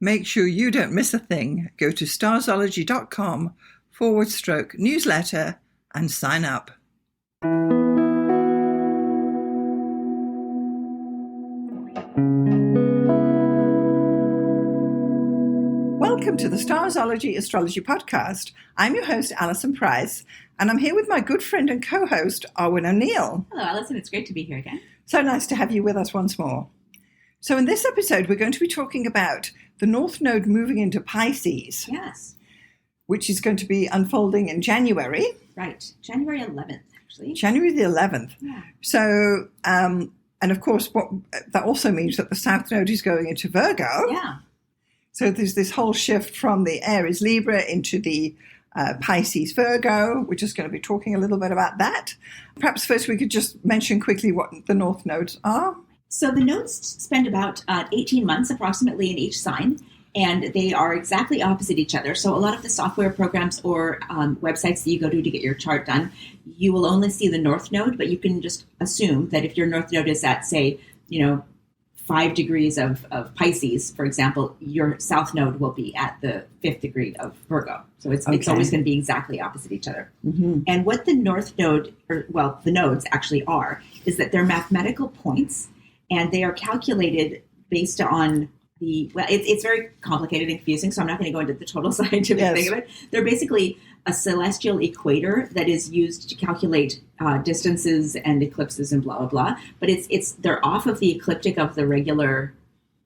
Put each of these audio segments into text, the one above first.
Make sure you don't miss a thing. Go to starzology.com/newsletter and sign up. Welcome to the Starzology Astrology Podcast. I'm your host, Alison Price, and I'm here with my good friend and co-host, Arwynne O'Neill. Hello, Alison. It's great to be here again. So nice to have you with us once more. So in this episode, we're going to be talking about the North Node moving into Pisces. Yes. Which is going to be unfolding in January. Right. January 11th, actually. January the 11th. Yeah. So, and of course, what that also means that the South Node is going into Virgo. Yeah. So there's this whole shift from the Aries Libra into the Pisces Virgo. We're just going to be talking a little bit about that. Perhaps first we could just mention quickly what the North Nodes are. So the nodes spend about 18 months approximately in each sign, and they are exactly opposite each other. So a lot of the software programs or websites that you go to get your chart done, you will only see the North Node, but you can just assume that if your North Node is at, say, 5 degrees of Pisces, for example, your South Node will be at the 5th degree of Virgo. So it's always going to be exactly opposite each other. Mm-hmm. And what the North Node, the nodes actually are, is that they're mathematical points, and they are calculated based on it's very complicated and confusing, so I'm not going to go into the total scientific thing of it. They're basically a celestial equator that is used to calculate distances and eclipses and blah, blah, blah. But they're off of the ecliptic of the regular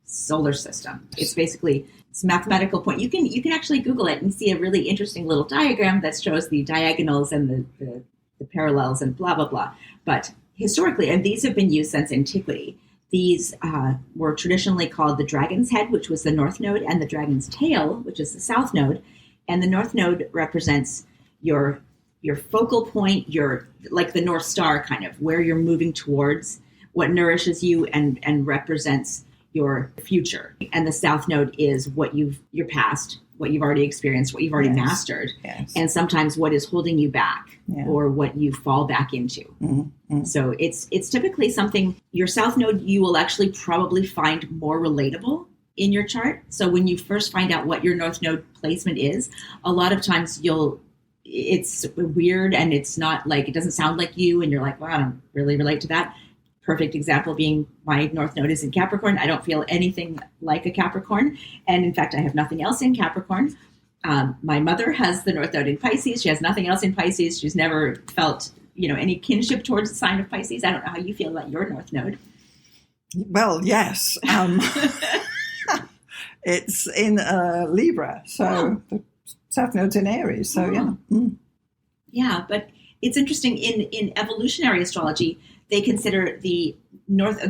solar system. It's a mathematical point. You can actually Google it and see a really interesting little diagram that shows the diagonals and the parallels and blah, blah, blah. But historically, and these have been used since antiquity, these were traditionally called the dragon's head, which was the North Node, and the dragon's tail, which is the South Node. And the North Node represents your focal point, like the North Star, kind of where you're moving towards, what nourishes you and represents your future. And the South Node is your past, what you've already experienced, what you've already mastered, and sometimes what is holding you back or what you fall back into. Mm-hmm. So it's typically something, your South Node you will actually probably find more relatable in your chart. So when you first find out what your North Node placement is, a lot of times it's weird and it's not like, it doesn't sound like you, and you're like, well, I don't really relate to that. Perfect example being my North Node is in Capricorn. I don't feel anything like a Capricorn. And in fact, I have nothing else in Capricorn. My mother has the North Node in Pisces. She has nothing else in Pisces. She's never felt, any kinship towards the sign of Pisces. I don't know how you feel about your North Node. Well, yes. It's in Libra. So the South Node's in Aries. So, yeah. Mm. Yeah, but it's interesting. In evolutionary astrology, they consider the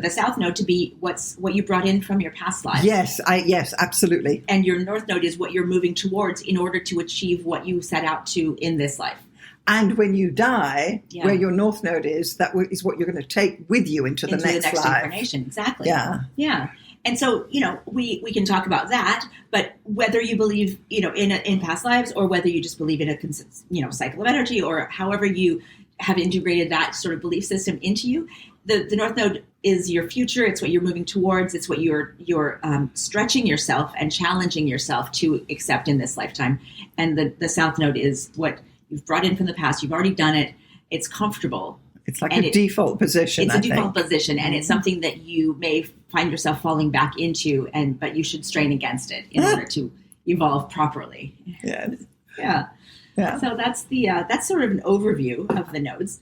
South Node to be what you brought in from your past lives. Yes, absolutely. And your North Node is what you're moving towards in order to achieve what you set out to in this life. And when you die, where your North Node is, that is what you're going to take with you into the next life. Incarnation. Exactly. Yeah. Yeah. And so, we can talk about that, but whether you believe, in past lives, or whether you just believe in a, cycle of energy, or however you have integrated that sort of belief system into you, the North Node is your future. It's what you're moving towards. It's what you're stretching yourself and challenging yourself to accept in this lifetime. And the South Node is what you've brought in from the past. You've already done it. It's comfortable. It's like a default position. It's a default position, and it's something that you may find yourself falling back into, but you should strain against it in order to evolve properly. Yes. Yeah. So that's sort of an overview of the nodes.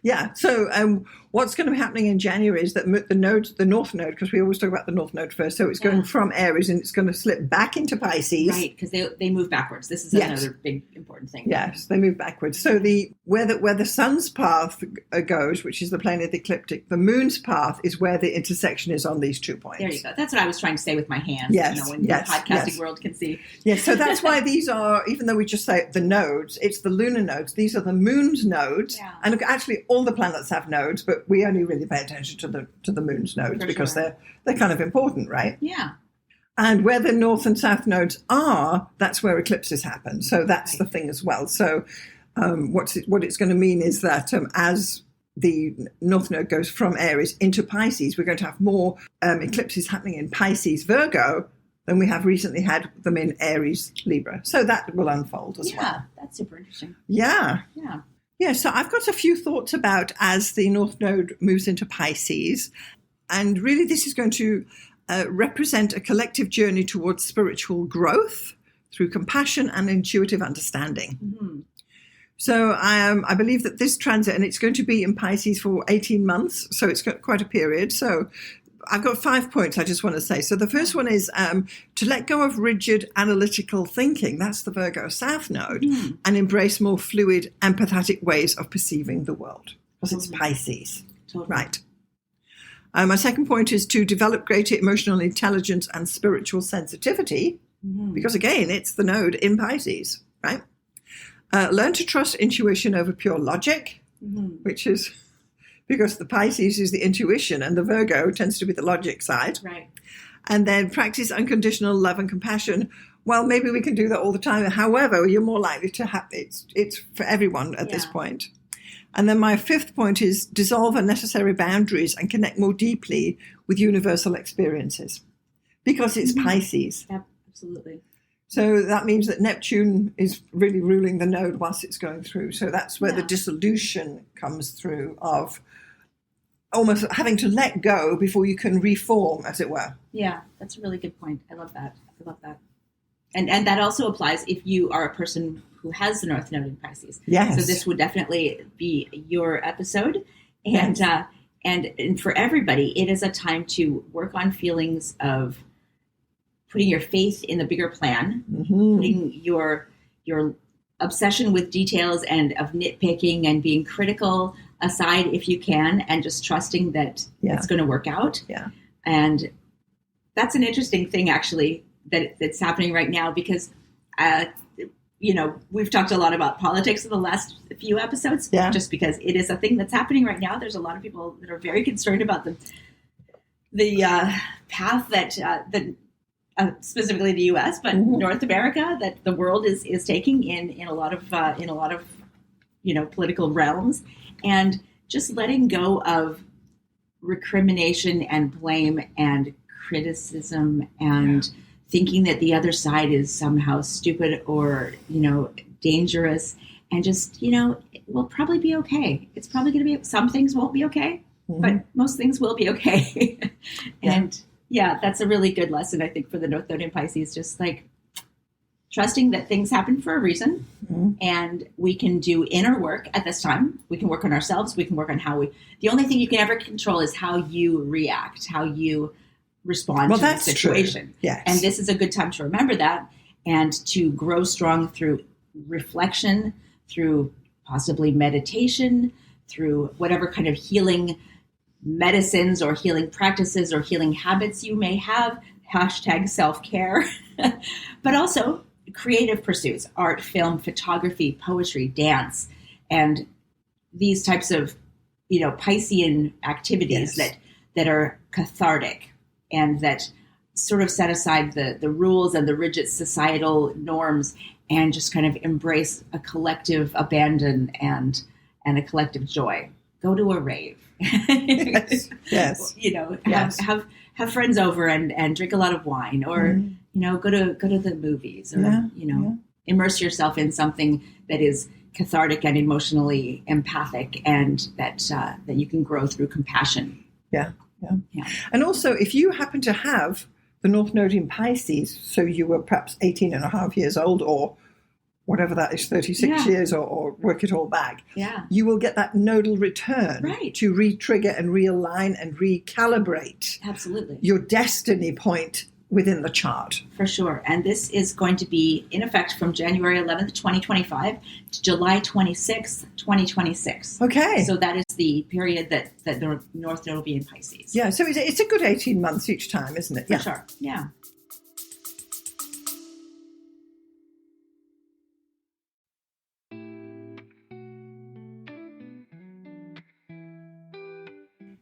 Yeah. So what's going to be happening in January is that the North Node, because we always talk about the North Node first, so it's going from Aries and it's going to slip back into Pisces. Right, because they move backwards. This is another big important thing. Yes, they move backwards. So where the sun's path goes, which is the plane of the ecliptic, the moon's path is where the intersection is on these 2 points. There you go. That's what I was trying to say with my hands. Yes, when the podcasting world can see. Yes, so that's why these are, even though we just say the nodes, it's the lunar nodes. These are the moon's nodes. Yeah. And actually all the planets have nodes, but we only really pay attention to the moon's nodes because they're kind of important, right? Yeah. And where the north and south nodes are, that's where eclipses happen. So that's the thing as well. So what it's going to mean is that as the north node goes from Aries into Pisces, we're going to have more eclipses happening in Pisces, Virgo, than we have recently had them in Aries, Libra. So that will unfold as well. Yeah, that's super interesting. Yeah. Yeah. Yeah, so I've got a few thoughts about as the North Node moves into Pisces. And really this is going to represent a collective journey towards spiritual growth through compassion and intuitive understanding. Mm-hmm. So I believe that this transit, and it's going to be in Pisces for 18 months, so it's got quite a period. So I've got 5 points I just want to say. So the first one is to let go of rigid analytical thinking. That's the Virgo South Node, and embrace more fluid, empathetic ways of perceiving the world. Because it's Pisces. Totally. Right. My second point is to develop greater emotional intelligence and spiritual sensitivity, because again, it's the node in Pisces, right? Learn to trust intuition over pure logic, which is because the Pisces is the intuition and the Virgo tends to be the logic side. Right. And then practice unconditional love and compassion. Well, maybe we can do that all the time. However, you're more likely to have it's for everyone at this point. And then my fifth point is dissolve unnecessary boundaries and connect more deeply with universal experiences, because it's Pisces. Yep, absolutely. So that means that Neptune is really ruling the node whilst it's going through. So that's where the dissolution comes through of almost having to let go before you can reform, as it were. Yeah, that's a really good point. I love that. And that also applies if you are a person who has the North Node in Pisces. Yes. So this would definitely be your episode. And and for everybody, it is a time to work on feelings of putting your faith in the bigger plan, putting your obsession with details and of nitpicking and being critical aside if you can, and just trusting that it's going to work out. Yeah. And that's an interesting thing, actually, that's happening right now, because, we've talked a lot about politics in the last few episodes, just because it is a thing that's happening right now. There's a lot of people that are very concerned about the path that specifically the U.S., but North America, that the world is taking in a lot of political realms, and just letting go of recrimination and blame and criticism and thinking that the other side is somehow stupid or dangerous, and just we'll probably be okay. It's probably going to be, some things won't be okay, but most things will be okay. And that's a really good lesson, I think, for the North Node in Pisces, just like trusting that things happen for a reason, and we can do inner work at this time. We can work on ourselves. We can work on the only thing you can ever control is how you react, how you respond to the situation. Yes. And this is a good time to remember that, and to grow strong through reflection, through possibly meditation, through whatever kind of healing medicines or healing practices or healing habits you may have, #self-care, but also creative pursuits, art, film, photography, poetry, dance, and these types of, Piscean activities that are cathartic and that sort of set aside the rules and the rigid societal norms and just kind of embrace a collective abandon and a collective joy. Go to a rave. Yes. Have friends over and drink a lot of wine, or go to the movies, or immerse yourself in something that is cathartic and emotionally empathic, and that you can grow through compassion. Yeah. And also, if you happen to have the North Node in Pisces, so you were perhaps 18 and a half years old, or whatever that is, 36 years, or work it all back, you will get that nodal return to re-trigger and realign and recalibrate your destiny point within the chart. For sure. And this is going to be in effect from January 11th, 2025 to July 26th, 2026. Okay. So that is the period that the North Node will be in Pisces. Yeah, so it's a good 18 months each time, isn't it? For sure. Yeah.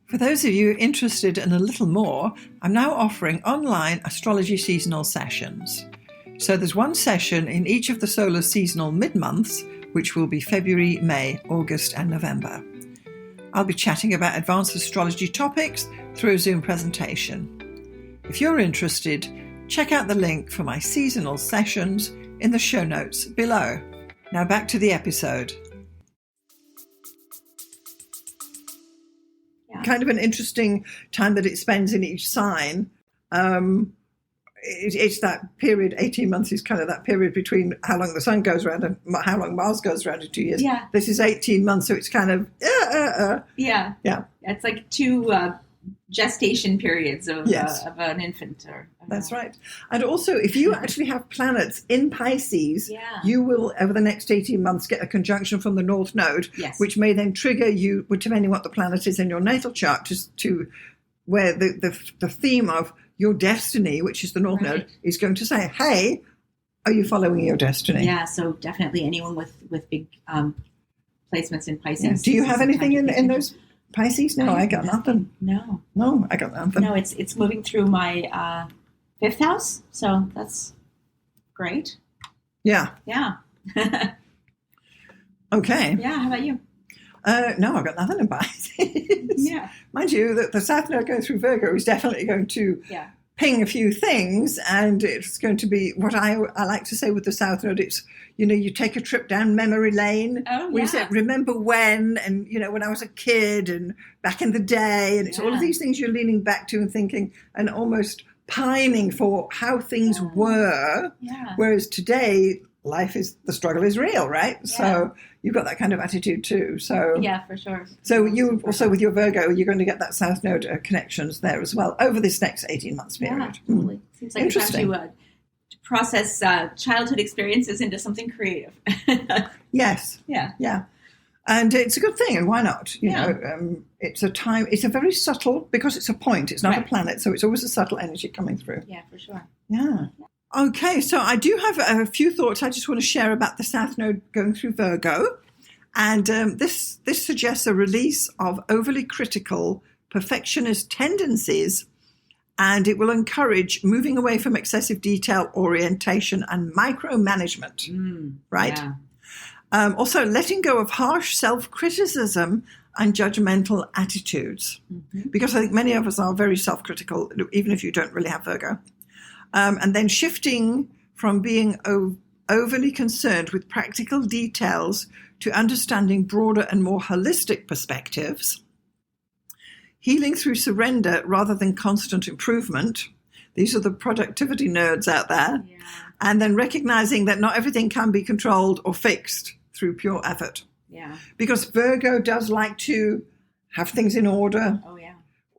For those of you interested in a little more, I'm now offering online astrology seasonal sessions. So there's one session in each of the solar seasonal mid-months, which will be February, May, August and November. I'll be chatting about advanced astrology topics through a Zoom presentation. If you're interested, Check out the link for my seasonal sessions in the show notes below. Now back to the episode. Yeah. Kind of an interesting time that it spends in each sign. It's that period, 18 months is kind of that period between how long the sun goes around and how long Mars goes around in 2 years. Yeah. This is 18 months, so it's kind of, Yeah. Yeah. It's like 2 gestation periods of an infant. That's right. And also, if you actually have planets in Pisces, Yeah. you will, over the next 18 months, get a conjunction from the North Node, Yes. which may then trigger you, depending what the planet is in your natal chart, to where the theme of your destiny, which is the North Node, is going to say, hey, are you following your destiny? Yeah, so definitely anyone with big placements in Pisces. Yeah. Do you have anything in those Pisces? No, I got nothing. No, I got nothing. No, it's moving through my 5th house, so that's great. Yeah. Yeah. Okay. Yeah, how about you? No, I've got nothing in Pisces. Yeah. Mind you, that the South Node going through Virgo is definitely going to ping a few things, and it's going to be what I like to say with the South Node. It's, you take a trip down memory lane. Oh, where you say, remember when, and, when I was a kid and back in the day, and it's all of these things you're leaning back to and thinking and almost pining for how things were. Yeah. Whereas today, the struggle is real, right? Yeah. So you've got that kind of attitude too. So yeah, for sure. So you also, with your Virgo, you're going to get that South Node connections there as well over this next 18 months period. Yeah, totally. Seems like Interesting. to process childhood experiences into something creative. Yes. Yeah. Yeah. And it's a good thing, and why not? It's a time, it's a very subtle, because it's a point, it's not a planet, so it's always a subtle energy coming through. Yeah, for sure. Yeah. Okay, so I do have a few thoughts I just want to share about the South Node going through Virgo. And this suggests a release of overly critical, perfectionist tendencies, and it will encourage moving away from excessive detail orientation and micromanagement, right? Yeah. Also, letting go of harsh self-criticism and judgmental attitudes, because I think many of us are very self-critical, even if you don't really have Virgo. And then shifting from being overly concerned with practical details to understanding broader and more holistic perspectives. Healing through surrender rather than constant improvement. These are the productivity nerds out there. Yeah. And then recognizing that not everything can be controlled or fixed through pure effort. Yeah. Because Virgo does like to have things in order. Oh, yeah.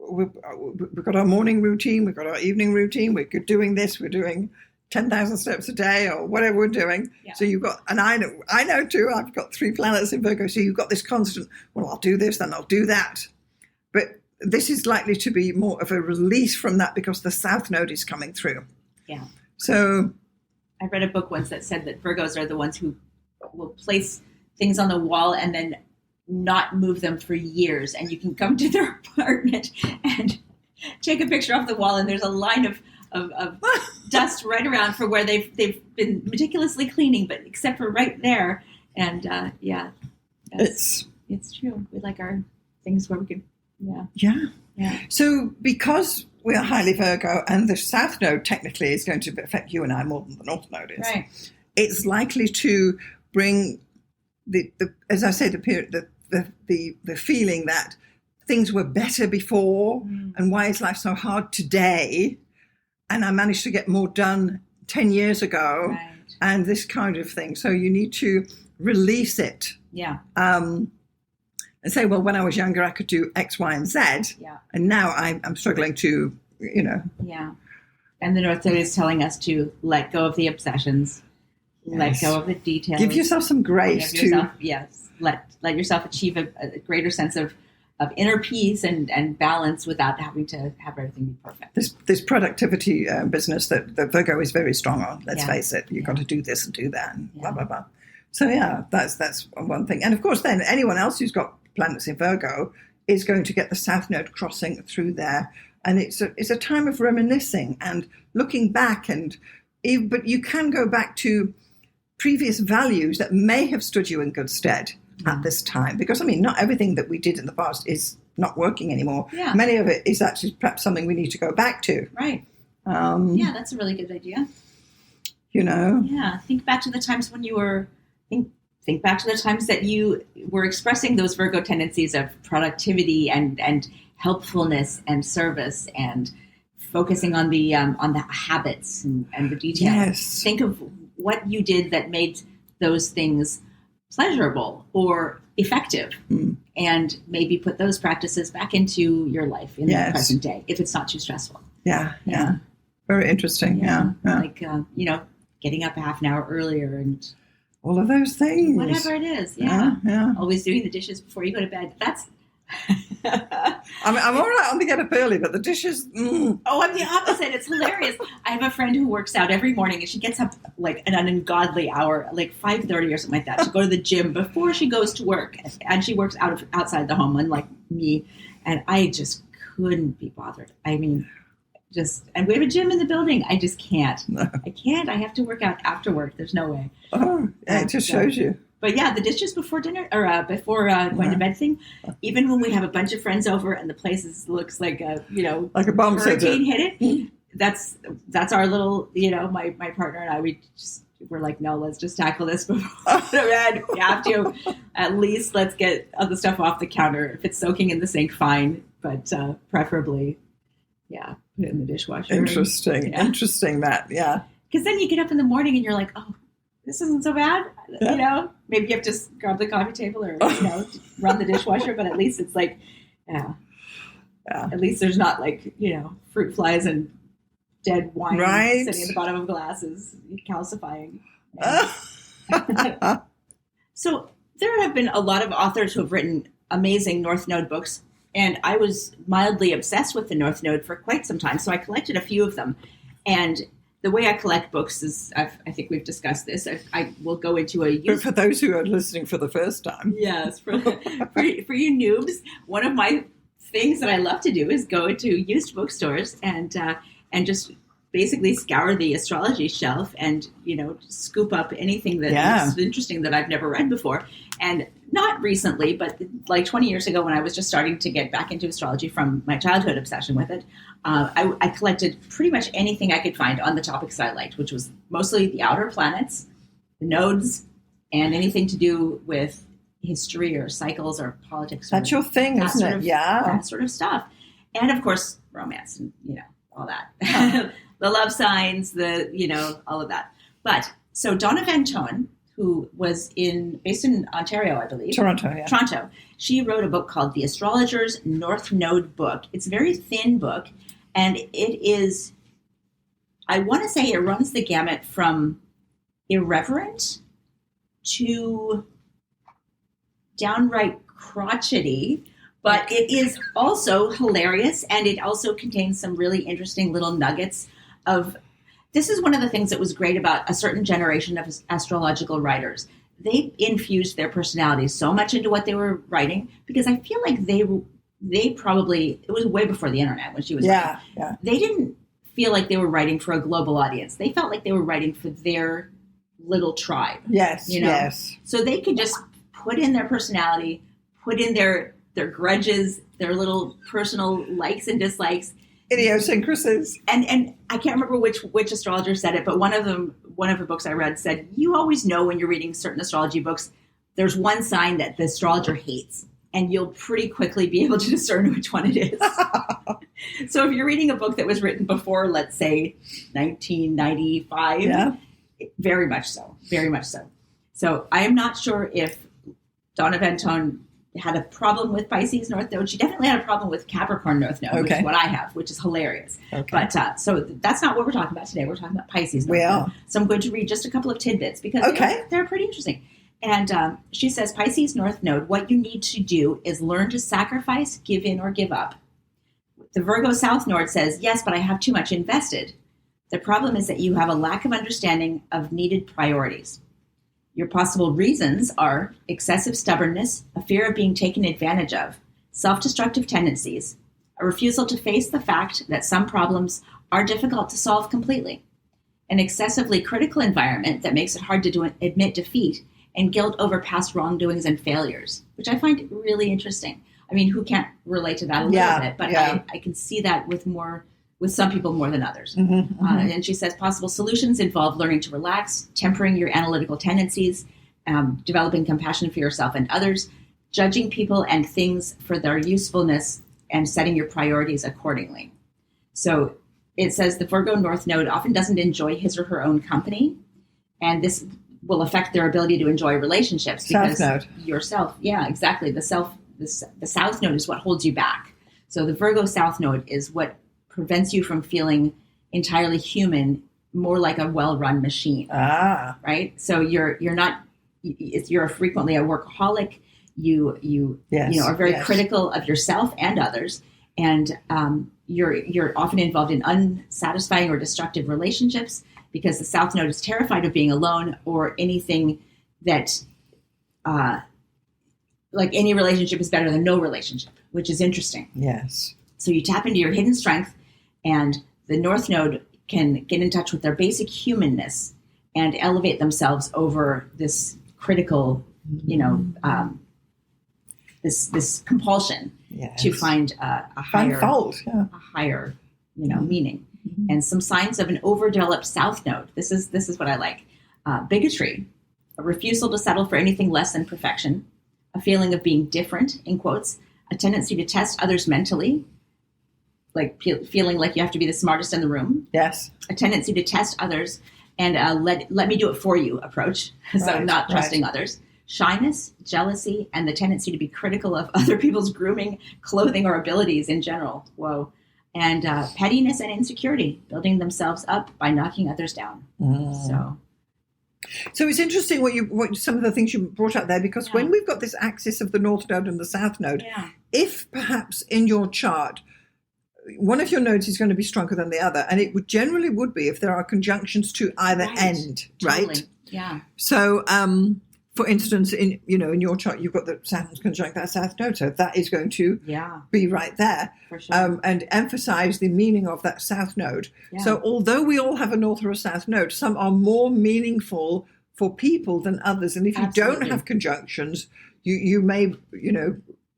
We've got our morning routine, we've got our evening routine, we're doing this, we're doing 10,000 steps a day or whatever we're doing. Yeah. So you've got, and I know too, I've got 3 planets in Virgo, so you've got this constant, well, I'll do this, then I'll do that. But this is likely to be more of a release from that because the South Node is coming through. Yeah. So I read a book once that said that Virgos are the ones who will place things on the wall and then not move them for years, and you can come to their apartment and take a picture off the wall and there's a line of dust right around for where they've been meticulously cleaning, but except for right there. And it's true. We like our things where we can yeah. So because we are highly Virgo, and the South Node technically is going to affect you and I more than the North Node is, right, it's likely to bring the as I say, the period, the feeling that things were better before, and why is life so hard today? And I managed to get more done 10 years ago, right, and this kind of thing. So you need to release it. Yeah. And say, well, when I was younger, I could do X, Y, and Z. Yeah. And now I'm struggling to, Yeah. And the North Node is telling us to let go of the obsessions, let go of the details. Give yourself some grace Yes. Let yourself achieve a greater sense of inner peace and balance without having to have everything be perfect. This productivity business that Virgo is very strong on, let's face it. You've got to do this and do that and blah, blah, blah. So, that's one thing. And, of course, then anyone else who's got planets in Virgo is going to get the South Node crossing through there. And it's a time of reminiscing and looking back. But you can go back to previous values that may have stood you in good stead at this time. Because, not everything that we did in the past is not working anymore. Yeah. Many of it is actually perhaps something we need to go back to. Right. Yeah, that's a really good idea. Yeah, think back to the times when you were think back to the times that you were expressing those Virgo tendencies of productivity and helpfulness and service and focusing on the habits and the details. Yes. Think of what you did that made those things pleasurable or effective, and maybe put those practices back into your life in the present day if it's not too stressful. Yeah. Very interesting. Yeah. Like getting up a half an hour earlier and all of those things. Whatever it is. Yeah. Always doing the dishes before you go to bed. That's I'm all right on the get up early, but the dishes. Oh, I'm the opposite. It's hilarious. I have a friend who works out every morning, and she gets up like an ungodly hour, like 5:30 or something like that, to go to the gym before she goes to work. And she works outside the home, unlike me. And I just couldn't be bothered. I mean, and we have a gym in the building. I just can't. No. I can't. I have to work out after work. There's no way. Oh, yeah, it just shows you. But yeah, the dishes before dinner or before going to bed thing. Even when we have a bunch of friends over and the place looks like like a bomb hurricane hit it. That's our little my partner and I we're like, no, let's just tackle this before bed. We have to at least let's get other stuff off the counter. If it's soaking in the sink, fine, but preferably, put it in the dishwasher. Interesting, Matt. Yeah, because then you get up in the morning and you're like, oh, this isn't so bad. Maybe you have to grab the coffee table or run the dishwasher, but at least it's like, at least there's not like fruit flies and dead wine sitting at the bottom of glasses calcifying. So there have been a lot of authors who have written amazing North Node books, and I was mildly obsessed with the North Node for quite some time, so I collected a few of them. And the way I collect books is, I think we've discussed this, I will go into But for those who are listening for the first time. Yes, for you noobs, one of my things that I love to do is go to used bookstores and just basically scour the astrology shelf and scoop up anything that is interesting that I've never read before. And not recently, but like 20 years ago when I was just starting to get back into astrology from my childhood obsession with it, I collected pretty much anything I could find on the topics that I liked, which was mostly the outer planets, the nodes, and anything to do with history or cycles or politics. That's your thing, isn't it? That sort of stuff. And of course, romance and, all that. The love signs, all of that. But so Donna Van Toen, who was based in Ontario, I believe. Toronto. She wrote a book called The Astrologer's North Node Book. It's a very thin book, and it is, I want to say it runs the gamut from irreverent to downright crotchety, but it is also hilarious, and it also contains some really interesting little nuggets of. This is one of the things that was great about a certain generation of astrological writers. They infused their personalities so much into what they were writing, because I feel like they probably, it was way before the internet when she was writing. Yeah. They didn't feel like they were writing for a global audience. They felt like they were writing for their little tribe. Yes. So they could just put in their personality, put in their grudges, their little personal likes and dislikes, idiosyncrasies. And I can't remember which astrologer said it, but one of the books I read said, you always know when you're reading certain astrology books, there's one sign that the astrologer hates, and you'll pretty quickly be able to discern which one it is. So if you're reading a book that was written before, let's say, 1995, very much so. So I am not sure if Donna Van Toen had a problem with Pisces North Node. She definitely had a problem with Capricorn North Node, which is what I have, which is hilarious. Okay. But so that's not what we're talking about today. We're talking about Pisces North Node. So I'm going to read just a couple of tidbits because they're pretty interesting. And she says, Pisces North Node, what you need to do is learn to sacrifice, give in, or give up. The Virgo South Node says, yes, but I have too much invested. The problem is that you have a lack of understanding of needed priorities. Your possible reasons are excessive stubbornness, a fear of being taken advantage of, self-destructive tendencies, a refusal to face the fact that some problems are difficult to solve completely, an excessively critical environment that makes it hard to admit defeat, and guilt over past wrongdoings and failures, which I find really interesting. I mean, who can't relate to that a little bit? But I can see that with more with some people more than others. And she says possible solutions involve learning to relax, tempering your analytical tendencies, developing compassion for yourself and others, judging people and things for their usefulness, and setting your priorities accordingly. So it says the Virgo North Node often doesn't enjoy his or her own company, and this will affect their ability to enjoy relationships because South Node. yourself, yeah, exactly. The South Node is what holds you back. So the Virgo South Node is what prevents you from feeling entirely human, more like a well-run machine. Right? So you're frequently a workaholic. You are very critical of yourself and others, and you're often involved in unsatisfying or destructive relationships because the South Node is terrified of being alone or anything that, like any relationship is better than no relationship, which is interesting. Yes. So you tap into your hidden strength, and the North Node can get in touch with their basic humanness and elevate themselves over this critical, this compulsion to find a higher, meaning. And some signs of an overdeveloped South Node. This is what I like. Bigotry, a refusal to settle for anything less than perfection, a feeling of being different, in quotes, a tendency to test others mentally, like feeling like you have to be the smartest in the room. Yes. A tendency to test others and let me do it for you approach. So not trusting others. Shyness, jealousy, and the tendency to be critical of other people's grooming, clothing, or abilities in general. Whoa. And pettiness and insecurity, building themselves up by knocking others down. So it's interesting what some of the things you brought up there, because when we've got this axis of the North Node and the South Node, if perhaps in your chart, one of your nodes is going to be stronger than the other, and it generally would be if there are conjunctions to either end, right? Totally. Yeah. So, for instance, in your chart, you've got the Saturn's conjunct that South Node, so that is going to be right there, for sure. and emphasize the meaning of that South Node. Yeah. So, although we all have a North or a South Node, some are more meaningful for people than others, and if you don't have conjunctions, you may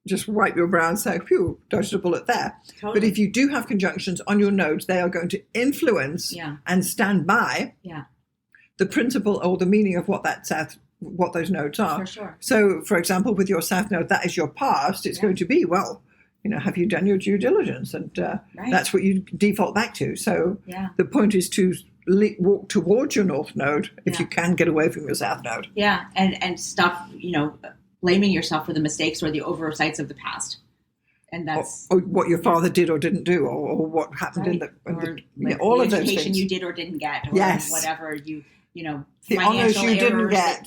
just wipe your brow and say, "Phew, dodged a bullet there." Totally. But if you do have conjunctions on your nodes, they are going to influence and stand by the principle or the meaning of what those nodes are. For sure. So, for example, with your South Node, that is your past. It's going to be, have you done your due diligence? And that's what you default back to. So the point is to walk towards your North Node if you can get away from your South Node. Yeah, and stop, blaming yourself for the mistakes or the oversights of the past. And that's... Or what your father did or didn't do, or what happened all of those things. The education you did or didn't get, or whatever the honors you didn't get.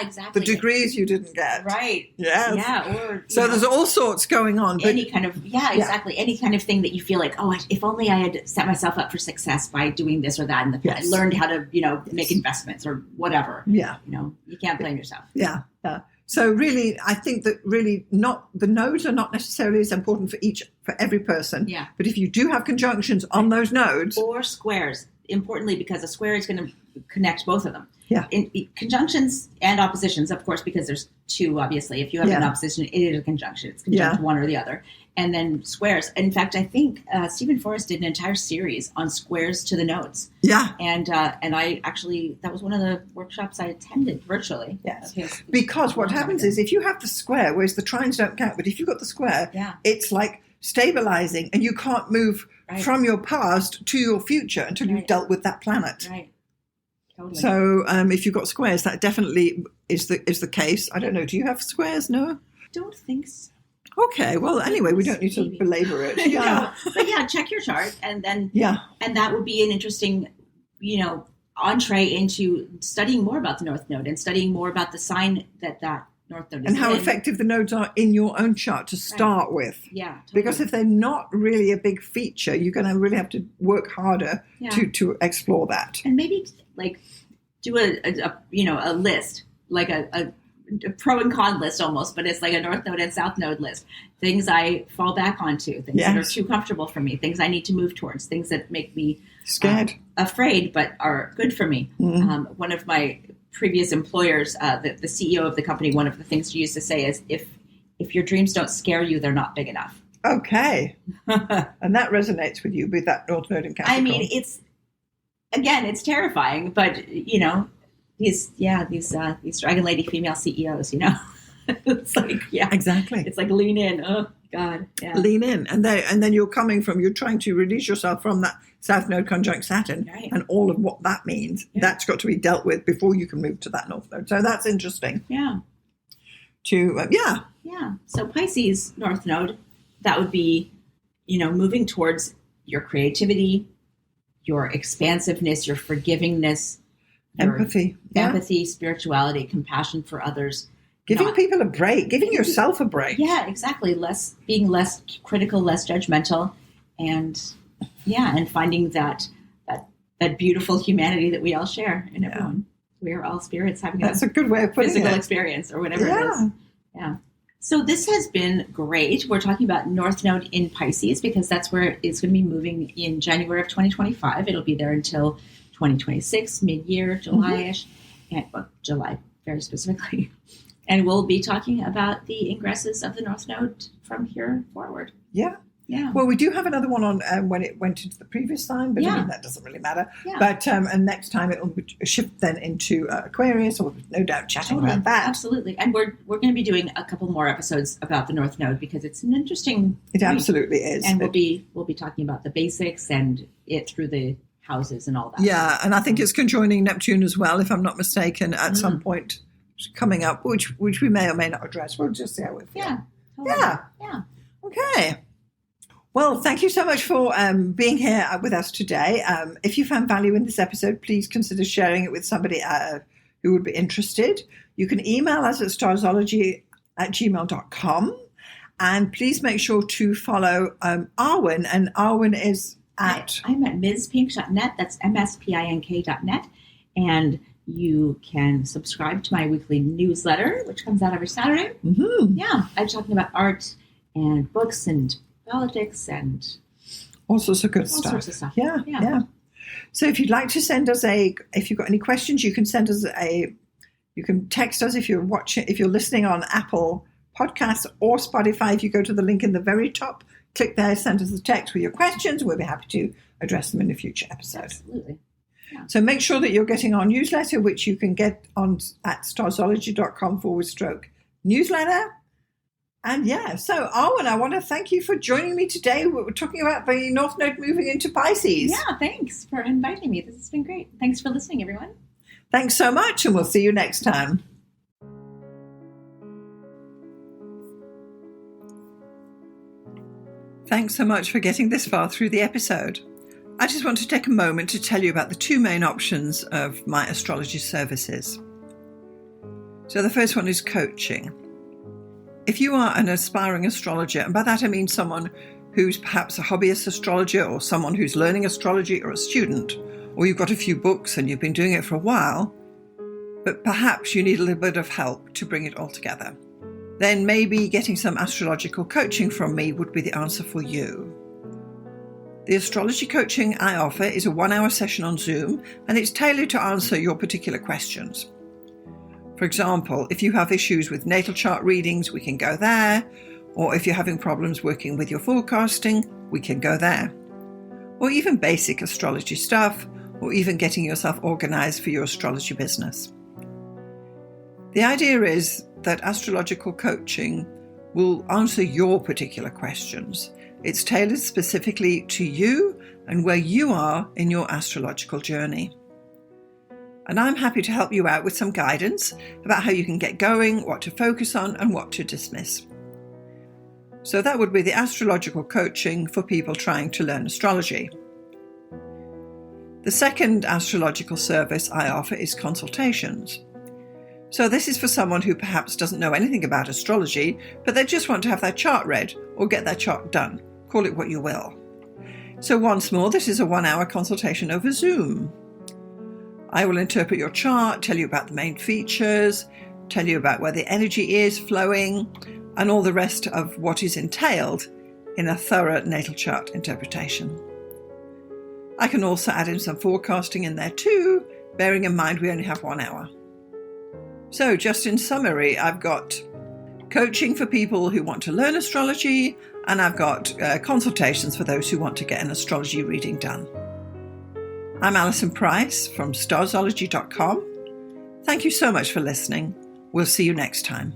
Exactly. The degrees you didn't get. Right. Yes. Yeah. Or there's all sorts going on. Any kind of exactly. Any kind of thing that you feel like, if only I had set myself up for success by doing this or that in the past. I learned how to, make investments or whatever. Yeah. You can't blame yourself. Yeah. Yeah. So really, I think that the nodes are not necessarily as important for every person. Yeah. But if you do have conjunctions on those nodes, or squares, importantly, because a square is going to connect both of them. Yeah. In conjunctions and oppositions, of course, because there's two. Obviously, if you have an opposition, it is a conjunction. It's conjunct one or the other. And then squares. In fact, I think Stephen Forrest did an entire series on squares to the nodes. Yeah. And I actually, that was one of the workshops I attended virtually. Yes. Because what happens is if you have the square, whereas the trines don't count, but if you've got the square, it's like stabilizing, and you can't move from your past to your future until you've dealt with that planet. Right. Totally. So if you've got squares, that definitely is the case. I don't know. Do you have squares, Noah? Don't think so. Okay, well, anyway, we don't need to belabor it. Yeah. But check your chart, and then and that would be an interesting, entree into studying more about the North Node and studying more about the sign that North Node is and how effective the nodes are in your own chart to start with. Yeah, totally. Because if they're not really a big feature, you're going to really have to work harder to explore that. And maybe do a list, like a pro and con list almost, but it's like a North Node and South Node list. Things I fall back onto, things that are too comfortable for me, things I need to move towards, things that make me scared, afraid, but are good for me. Mm-hmm. One of my previous employers, the CEO of the company, one of the things she used to say is, if your dreams don't scare you, they're not big enough. Okay. And that resonates with you with that North Node in Capricorn. I mean, it's terrifying, but these dragon lady female CEOs, it's like, exactly. It's like lean in. Oh God, yeah. Lean in, and then you're trying to release yourself from that South Node conjunct Saturn, right. And all of what that means. Yeah. That's got to be dealt with before you can move to that North Node. So that's interesting. Yeah. Yeah. So Pisces North Node, that would be, moving towards your creativity, your expansiveness, your forgivingness, empathy, spirituality, compassion for others. Giving people a break, giving yourself a break. Yeah, exactly. Being less critical, less judgmental, and finding that beautiful humanity that we all share in everyone. We are all spirits having a good way of putting physical experience or whatever it is. Yeah. So this has been great. We're talking about North Node in Pisces because that's where it's going to be moving in January of 2025. It'll be there until 2026, mid-year, July-ish, and July very specifically. And we'll be talking about the ingresses of the North Node from here forward. Yeah. Yeah. Well, we do have another one on when it went into the previous sign, but I mean, that doesn't really matter. Yeah. But and next time it will shift then into Aquarius, so we'll no doubt chatting about that. Absolutely. And we're going to be doing a couple more episodes about the North Node because it's an interesting. It absolutely is. And we'll be talking about the basics and it through the houses and all that. Yeah, and I think it's conjoining Neptune as well, if I'm not mistaken, at some point coming up, which we may or may not address. We'll just see how we feel. Yeah. Totally. Yeah. Okay. Well, thank you so much for being here with us today. If you found value in this episode, please consider sharing it with somebody who would be interested. You can email us at starzology@gmail.com. And please make sure to follow Arwynne. And Arwynne is at... I'm at mspink.net. That's mspink.net. And you can subscribe to my weekly newsletter, which comes out every Saturday. Mm-hmm. Yeah, I'm talking about art and books and politics and all sorts of good stuff. All sorts of stuff. Yeah. So if you'd like to send us if you've got any questions, you can send us you can text us if you're listening on Apple Podcasts or Spotify. If you go to the link in the very top, click there, send us a text with your questions. We'll be happy to address them in a future episode. Absolutely. Yeah. So make sure that you're getting our newsletter, which you can get on at starzology.com/newsletter. And so Arwynne, I want to thank you for joining me today. We're talking about the North Node moving into Pisces. Yeah, thanks for inviting me. This has been great. Thanks for listening, everyone. Thanks so much, and we'll see you next time. Thanks so much for getting this far through the episode. I just want to take a moment to tell you about the two main options of my astrology services. So the first one is coaching. If you are an aspiring astrologer, and by that I mean someone who's perhaps a hobbyist astrologer or someone who's learning astrology or a student, or you've got a few books and you've been doing it for a while, but perhaps you need a little bit of help to bring it all together, then maybe getting some astrological coaching from me would be the answer for you. The astrology coaching I offer is a 1-hour session on Zoom, and it's tailored to answer your particular questions. For example, if you have issues with natal chart readings, we can go there. Or if you're having problems working with your forecasting, we can go there. Or even basic astrology stuff, or even getting yourself organized for your astrology business. The idea is that astrological coaching will answer your particular questions. It's tailored specifically to you and where you are in your astrological journey. And I'm happy to help you out with some guidance about how you can get going, what to focus on, and what to dismiss. So that would be the astrological coaching for people trying to learn astrology. The second astrological service I offer is consultations. So this is for someone who perhaps doesn't know anything about astrology, but they just want to have their chart read or get their chart done. Call it what you will. So once more, this is a 1-hour consultation over Zoom. I will interpret your chart, tell you about the main features, tell you about where the energy is flowing, and all the rest of what is entailed in a thorough natal chart interpretation. I can also add in some forecasting in there too, bearing in mind we only have 1 hour. So just in summary, I've got coaching for people who want to learn astrology, and I've got consultations for those who want to get an astrology reading done. I'm Alison Price from Starzology.com. Thank you so much for listening. We'll see you next time.